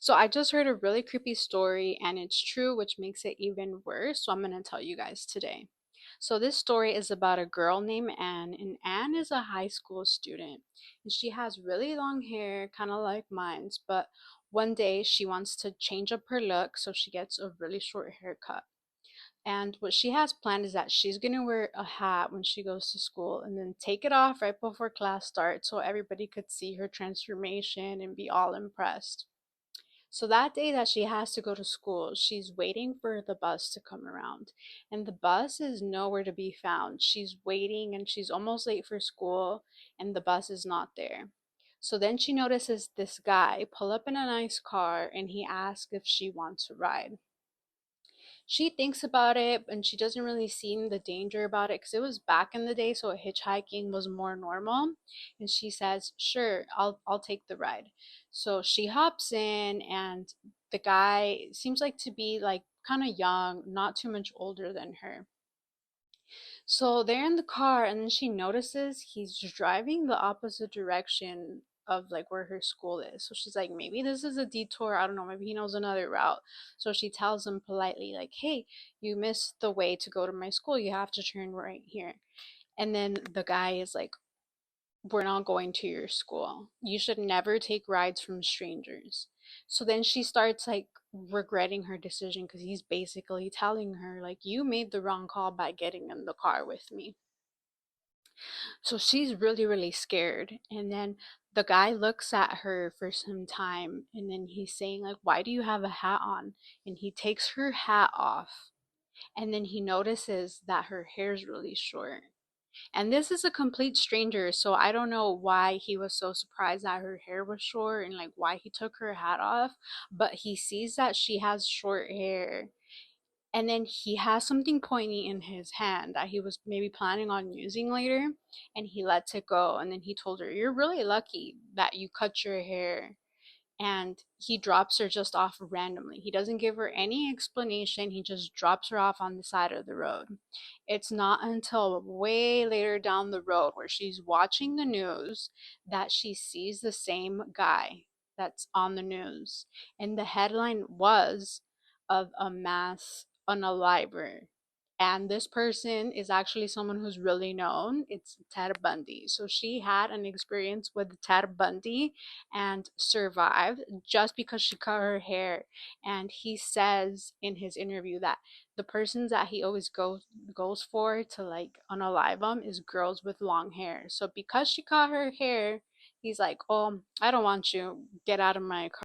So I just heard a really creepy story and it's true, which makes it even worse. So I'm going to tell you guys today. So this story is about a girl named Anne, and Anne is a high school student. And she has really long hair, kind of like mine's, but one day she wants to change up her look, so she gets a really short haircut. And what she has planned is that she's going to wear a hat when she goes to school and then take it off right before class starts so everybody could see her transformation and be all impressed. So that day that she has to go to school, she's waiting for the bus to come around. And the bus is nowhere to be found. She's waiting and she's almost late for school, and the bus is not there. So then she notices this guy pull up in a nice car and he asks if she wants a ride. She thinks about it and she doesn't really see the danger about it because it was back in the day, so hitchhiking was more normal. And she says, "Sure, I'll take the ride." So she hops in, and the guy seems like to be like kind of young, not too much older than her. So they're in the car, and then she notices he's driving the opposite direction of like where her school is. So she's like, maybe this is a detour. I don't know. Maybe he knows another route. So she tells him politely, like, hey, you missed the way to go to my school. You have to turn right here. And then the guy is like, we're not going to your school. You should never take rides from strangers. So then she starts like regretting her decision because he's basically telling her, like, you made the wrong call by getting in the car with me. So she's really, really scared. And then the guy looks at her for some time and then he's saying, like, why do you have a hat on? And he takes her hat off. And then he notices that her hair's really short. And this is a complete stranger, so I don't know why he was so surprised that her hair was short and like why he took her hat off, but he sees that she has short hair. And then he has something pointy in his hand that he was maybe planning on using later, and he lets it go. And then he told her, "You're really lucky that you cut your hair." And he drops her just off randomly. He doesn't give her any explanation. He just drops her off on the side of the road. It's not until way later down the road where she's watching the news that she sees the same guy that's on the news. And the headline was of a mass unaliver. And this person is actually someone who's really known. It's Ted Bundy. So she had an experience with Ted Bundy and survived just because she cut her hair. And he says in his interview that the persons that he always goes for to like unalive them is girls with long hair. So because she cut her hair, he's like, "Oh, I don't want you. Get out of my car."